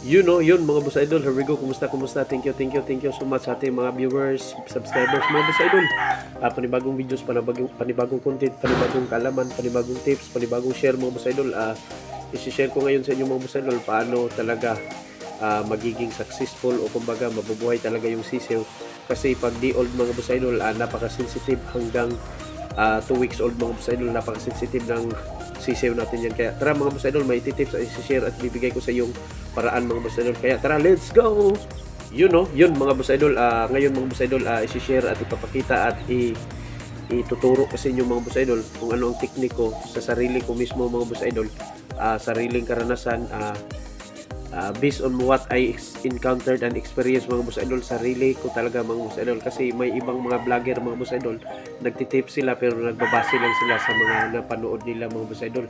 Yun mga boss idol. Here we go. Kumusta? Thank you so much sa ating mga viewers, subscribers, mga boss idol. Panibagong videos, panibagong content, panibagong kaalaman, panibagong tips, panibagong share mga boss idol. I-share ko ngayon sa inyo mga boss idol paano talaga magiging successful o kumbaga mabubuhay talaga yung sisiw. Kasi pag di old mga boss idol, napaka-sensitive hanggang 2 weeks old mga boss idol, napaka-sensitive ng sisiw natin yan. Kaya tara mga boss idol, may tips at i-share at bibigay ko sa yung paraan mga boss idol. Kaya tara, let's go! Yun mga boss idol, ngayon mga boss idol, i-share at ipapakita at ituturo ko sa inyo mga boss idol kung ano ang tekniko sa sarili ko mismo mga boss idol, sariling karanasan, based on what I encountered and experienced mga boss idol, sarili ko talaga mga boss idol. Kasi may ibang mga vlogger mga boss idol, nagtitip sila pero nagbabase lang sila sa mga napanood nila mga boss idol.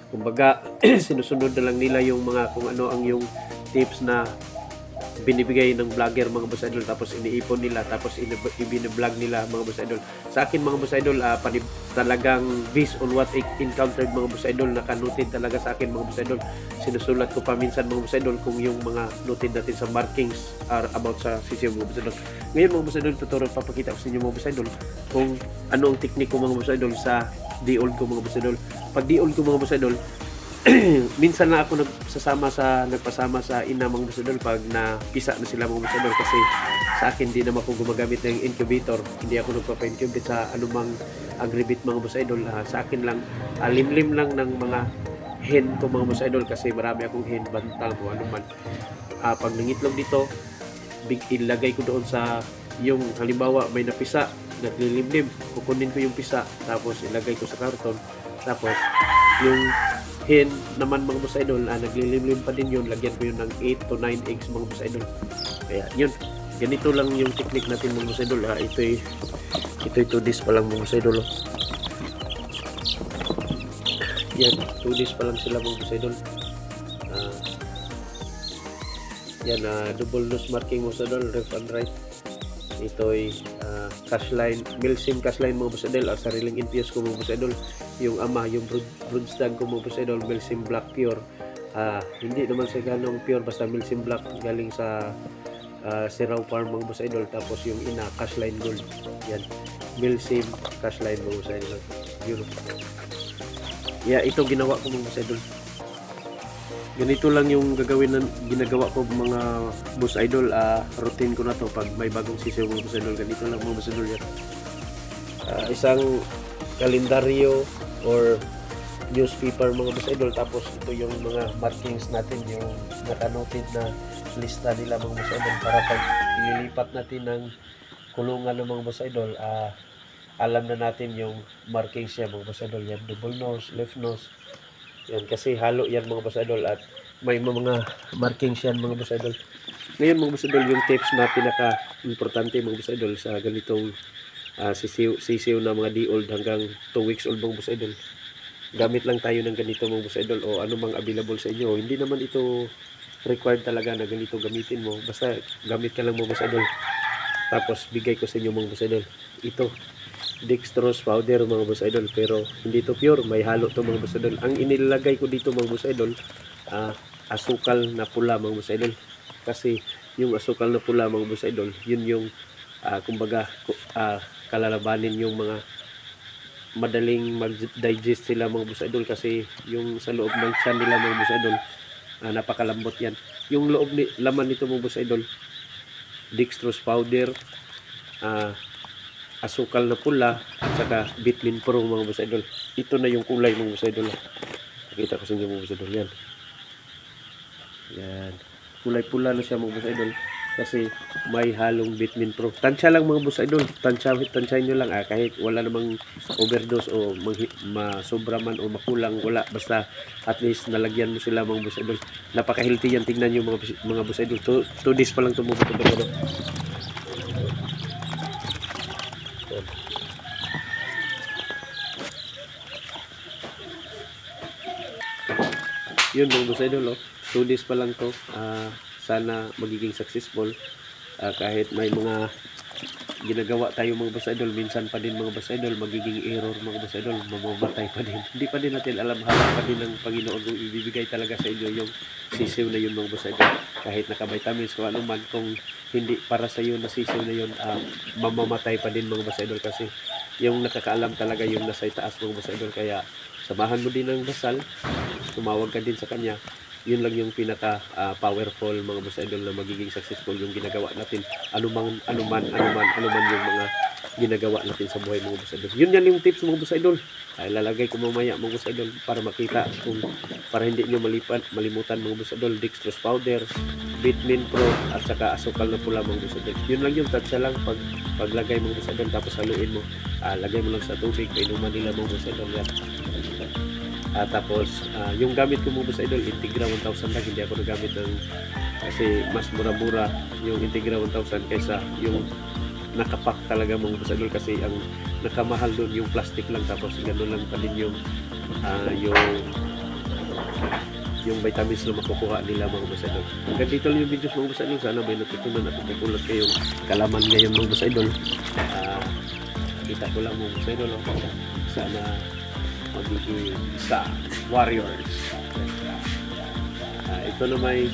Kumbaga sinusunod na lang nila yung mga kung ano ang yung tips na binibigay ng vlogger mga boss idol, tapos iniipon nila, tapos ibine-vlog nila mga boss idol. Sa akin mga boss idol, talagang based on what I encountered mga boss idol, nakanutin talaga sa akin mga boss idol. Sinusulat ko pa minsan mga boss idol kung yung mga noted natin sa markings are about sa sisiw mga boss idol. Ngayon mga boss idol, tuturo papakita ko sa inyo mga boss idol kung ano ang tekniko mga boss idol sa di-old ko mga boss idol. Pag di-old ko mga boss idol, minsan na ako nagpasama sa ina mga boss idol pag napisa na sila mga boss idol, kasi sa akin di naman ako gumagamit ng incubator, hindi ako nagpapa-incubate sa anumang agribit mga boss idol. Sa akin lang, limlim lang ng mga hen ko mga boss idol, kasi marami akong hen, bantang o anuman. Pag nangitlog dito, ilagay ko doon sa yung halimbawa may napisa, naglilimlim, kukunin ko yung pisa, tapos ilagay ko sa karton, tapos yung hen naman mga boss idol, naglilimlim pa din yun, lagyan ko yun ng 8 to 9 eggs mga boss idol. Kaya yun, ganito lang yung technique natin mga boss idol. Ito'y 2 days pa lang mga boss idol. Yan, 2 days pa lang sila mga boss idol. Yan, double nose marking mga boss idol, left and right. Ito'y cash line, Milsim cash line mga boss idol, sariling infuse ko mga boss idol. Yung ama, yung broodstag ko mga boss idol, Milsim Black Pure. Hindi naman siya ganong pure, basta Milsim Black galing sa Siraw Farm mga boss idol. Tapos yung ina, cash line gold. Yan, Milsim cash line mga boss idol. Yun. Yeah, ito ginawa ko mga boss idol. Ganito lang yung ginagawa ko mga boss idol. Routine ko na to pag may bagong sisiw mga boss idol. Ganito lang mga boss idol yan. Isang kalendaryo or newspaper mga boss idol, tapos ito yung mga markings natin, yung nakanoted na lista nila mga boss idol, para pag ililipat natin ng kulungan ng mga boss idol, alam na natin yung markings niya mga boss idol. Yan, double nose, left nose. Yan, kasi halo yan mga boss idol, at may mga markings yan mga boss idol. Ngayon mga boss idol, yung tips na pinaka-importante mga boss idol sa ganitong sisiw na mga di-old hanggang 2 weeks old mga boss idol. Gamit lang tayo ng ganito mga boss idol, o anumang available sa inyo. Hindi naman ito required talaga na ganito gamitin mo, basta gamit ka lang mga boss idol. Tapos bigay ko sa inyo mga boss idol, ito dextrose powder mga boss idol, pero hindi to pure, may halo to mga boss idol. Ang inilagay ko dito mga boss idol, asukal na pula mga boss idol, kasi yung asukal na pula mga boss idol, yun yung kumbaga kalalabanin yung mga madaling mag-digest sila mga boss idol, kasi yung sa loob ng tiyan nila mga boss idol, napakalambot yan. Yung laman nito mga boss idol, dextrose powder, asukal na pula, at saka Vitamin Pro mga boss idol. Ito na yung kulay mga boss idol. Nakita ko sa inyo mga boss idol. Yan, kulay pula na siya mga boss idol, kasi may halong Vitamin Pro. Tansya lang mga boss idol, tansyahin nyo lang, kahit wala namang overdose o masobra man o makulang, wala, basta at least nalagyan mo sila mga boss idol. Napaka-healthy yan, tingnan nyo mga boss idol. 2 days pa lang ito mga boss idol. Yun mga boss idol, 2 days pa lang to. Sana magiging successful, kahit may mga ginagawa tayo mga boss idol, minsan pa din mga boss idol, magiging error mga boss idol, mamamatay pa din. Hindi pa din natin alam, hala pa din ng Panginoon kung ibibigay talaga sa inyo yung sisiw na yun mga boss idol. Kahit naka-vitamins kung ano man, kung hindi para sa iyo na sisiw na yun, mamamatay pa din mga boss idol, kasi yung nakakaalam talaga yung nasa itaas mga boss idol. Kaya samahan mo din ng dasal, tumawag ka din sa kanya. Yun lang yung pinaka powerful mga boss idol na magiging successful yung ginagawa natin, anuman yung mga ginagawa natin sa buhay mga boss idol. Yun yan yung tips mga boss idol, ay lalagay ko mamaya mga boss idol para makita, kung para hindi nyo malimutan mga boss idol. Dextrose powder, Vitamin Pro, at saka asukal na pula mga boss idol. Yun lang yung tatsa lang paglagay mga boss idol, tapos haluin mo, lagay mo lang sa tubig, painuman nila mga boss idol yan. Tapos yung gamit ko mga boss idol, Integra 1000 lang, hindi ako nagamit ng, kasi mas mura-mura yung Integra 1000 kaysa yung nakapak talaga mga boss idol, kasi ang nakamahal doon yung plastic lang, tapos gano'n lang pa din yung yung vitamins na makukuha nila mga boss idol. Hanggang dito lang yung videos mga boss idol, sana may natutunan at tutulad kayong kalaman ngayon mga boss idol. Kita ko lang mga boss idol, sana magiging sa warriors. Ito na may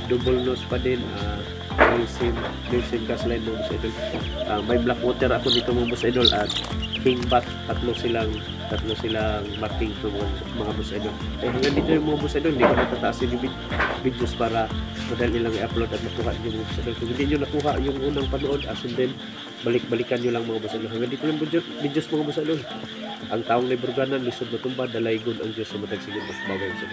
double nose pa din, Milsim Gasline mga boss idol. May black water ako dito mga boss idol, at king bat, tatlo silang marking to mga boss idol. Hanggang dito yung mga boss idol, hindi ko natataasin yung videos para madali lang i-upload at makuha nyo mga boss idol. Kung hindi nyo nakuha yung unang panood, then balikan nyo lang mga boss idol. Hanggang dito yung videos mga boss idol. Ang taong liburganan, lisod na tumba, dalaygon ang Diyos sa matag sige mas bagay sa